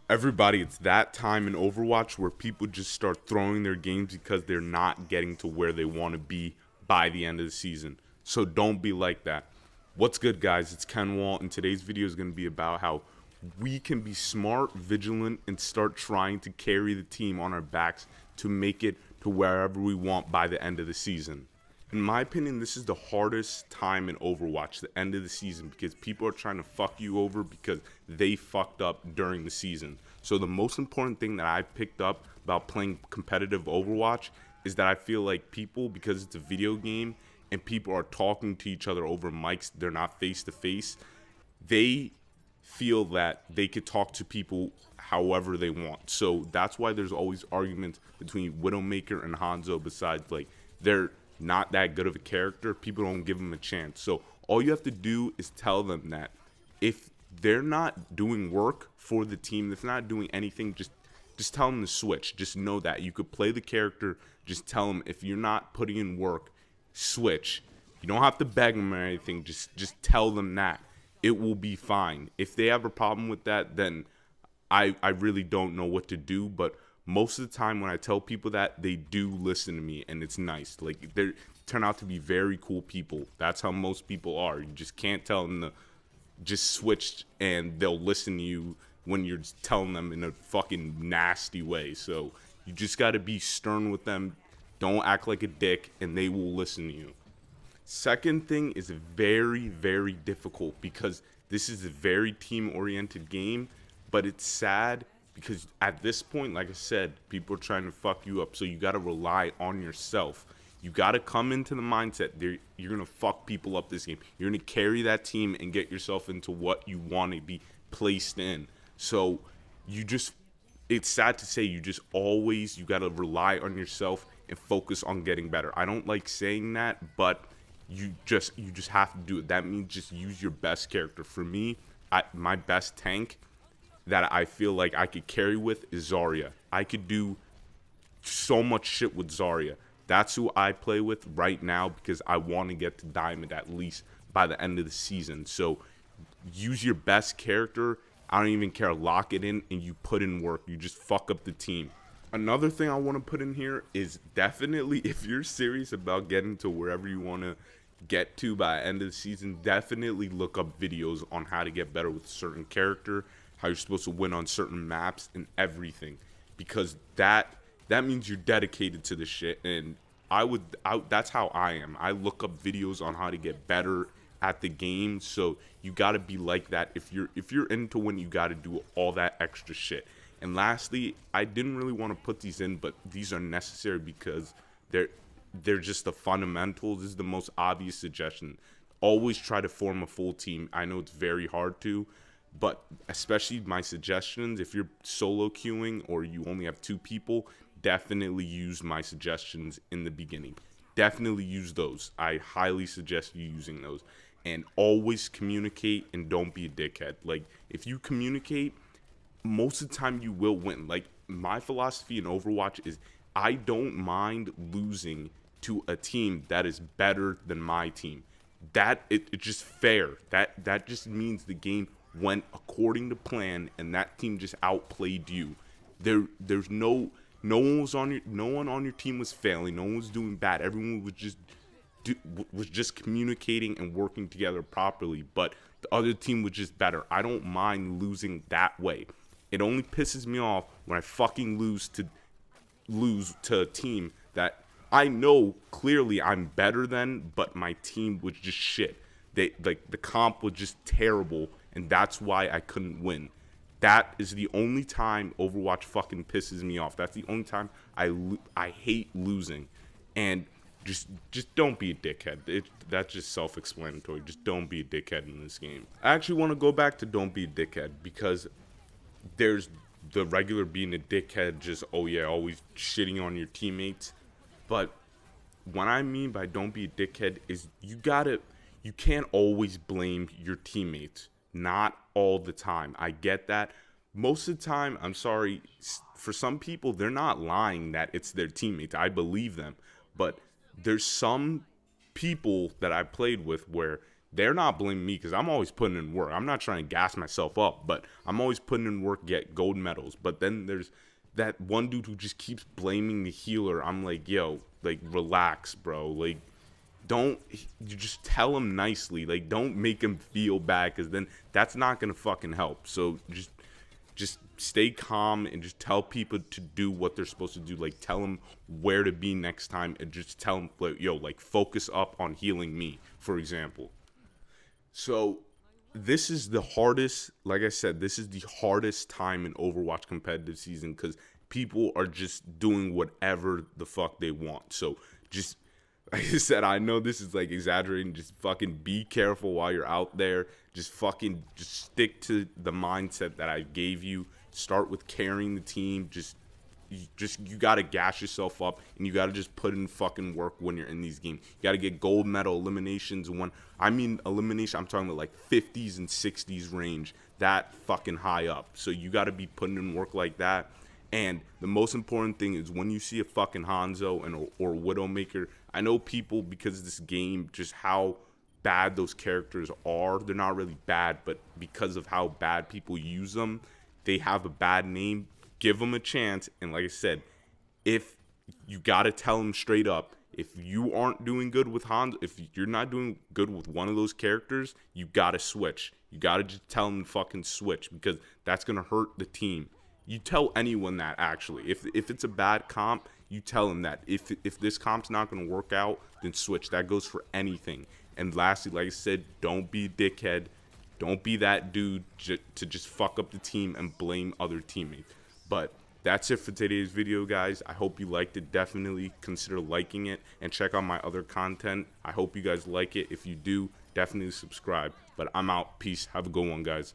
Everybody, it's that time in Overwatch where people just start throwing their games because they're not getting to where they want to be by the end of the season. So don't be like that. What's good, guys? It's Ken Wall, and today's video is going to be about how we can be smart, vigilant, and start trying to carry the team on our backs to make it to wherever we want by the end of the season. In my opinion, this is the hardest time in Overwatch, the end of the season, because people are trying to fuck you over because they fucked up during the season. So the most important thing that I picked up about playing competitive Overwatch is that I feel like people, because it's a video game and people are talking to each other over mics, they're not face to face, they feel that they could talk to people however they want. So that's why there's always arguments between Widowmaker and Hanzo. Besides, like, they're not that good of a character, people don't give them a chance. So all you have to do is tell them that if they're not doing work for the team, if they're not doing anything, just tell them to switch. Just know that you could play the character. Just tell them if you're not putting in work, switch. You don't have to beg them or anything. Just tell them that it will be fine. If they have a problem with that, then I really don't know what to do. But most of the time when I tell people that, they do listen to me, and it's nice. Like, they turn out to be very cool people. That's how most people are. You just can't tell them to just switch, and they'll listen to you when you're telling them in a fucking nasty way. So you just got to be stern with them. Don't act like a dick, and they will listen to you. Second thing is very, very difficult because this is a very team-oriented game, but it's sad because at this point, like I said, people are trying to fuck you up, so you got to rely on yourself. You got to come into the mindset you're going to fuck people up this game. You're going to carry that team and get yourself into what you want to be placed in. So it's sad to say, you got to rely on yourself and focus on getting better. I don't like saying that, but you just have to do it. That means just use your best character. For me, my best tank that I feel like I could carry with is Zarya. I could do so much shit with Zarya. That's who I play with right now because I want to get to Diamond at least by the end of the season. So use your best character. I don't even care. Lock it in and you put in work. You just fuck up the team. Another thing I want to put in here is definitely, if you're serious about getting to wherever you want to get to by the end of the season, definitely look up videos on how to get better with a certain character, how you're supposed to win on certain maps and everything, because that means you're dedicated to the shit. And that's how I am. I look up videos on how to get better at the game. So you got to be like that. If you're into winning, you got to do all that extra shit. And lastly, I didn't really want to put these in, but these are necessary because they're just the fundamentals. This is the most obvious suggestion. Always try to form a full team. I know it's very hard to, but especially my suggestions, if you're solo queuing or you only have two people, definitely use my suggestions in the beginning. Definitely use those. I highly suggest you using those. And always communicate and don't be a dickhead. Like, if you communicate, most of the time you will win. Like, my philosophy in Overwatch is I don't mind losing to a team that is better than my team. It's just fair. That just means the game went according to plan and that team just outplayed you. There's no one on your team was failing. No one was doing bad. Everyone was just communicating and working together properly, but the other team was just better. I don't mind losing that way. It only pisses me off when I fucking lose to a team that I know clearly I'm better than, but my team was just shit. The comp was just terrible, and that's why I couldn't win. That is the only time Overwatch fucking pisses me off. That's the only time I hate losing. And just don't be a dickhead. That's just self-explanatory. Just don't be a dickhead in this game. I actually want to go back to don't be a dickhead, because there's the regular being a dickhead, just, oh yeah, always shitting on your teammates. But what I mean by don't be a dickhead is you can't always blame your teammates. Not all the time. I get that. Most of the time, I'm sorry, for some people, they're not lying that it's their teammates. I believe them. But there's some people that I played with where they're not blaming me because I'm always putting in work. I'm not trying to gas myself up, but I'm always putting in work, get gold medals. But then there's that one dude who just keeps blaming the healer. I'm like, yo, like, relax, bro. Like, don't, you just tell him nicely. Like, don't make him feel bad, because then that's not gonna fucking help. So just stay calm and just tell people to do what they're supposed to do. Like, tell them where to be next time, and just tell them, like, yo, like, focus up on healing me, for example. So this is the hardest, like I said, this is the hardest time in Overwatch competitive season, because people are just doing whatever the fuck they want. So just, like I said, I know this is like exaggerating. Just fucking be careful while you're out there. Just fucking just stick to the mindset that I gave you. Start with carrying the team. You gotta gas yourself up, and you gotta just put in fucking work when you're in these games. You gotta get gold medal eliminations. When I mean elimination, I'm talking about like 50s and 60s range, that fucking high up. So you gotta be putting in work like that. And the most important thing is, when you see a fucking Hanzo or Widowmaker, I know people, because of this game, just how bad those characters are. They're not really bad, but because of how bad people use them, they have a bad name. Give them a chance. And like I said, if you got to tell them straight up, if you aren't doing good with Hanzo, if you're not doing good with one of those characters, you got to switch. You got to just tell them to fucking switch, because that's going to hurt the team. You tell anyone that, actually. If it's a bad comp, you tell them that. If this comp's not going to work out, then switch. That goes for anything. And lastly, like I said, don't be a dickhead. Don't be that dude to just fuck up the team and blame other teammates. But that's it for today's video, guys. I hope you liked it. Definitely consider liking it and check out my other content. I hope you guys like it. If you do, definitely subscribe. But I'm out. Peace. Have a good one, guys.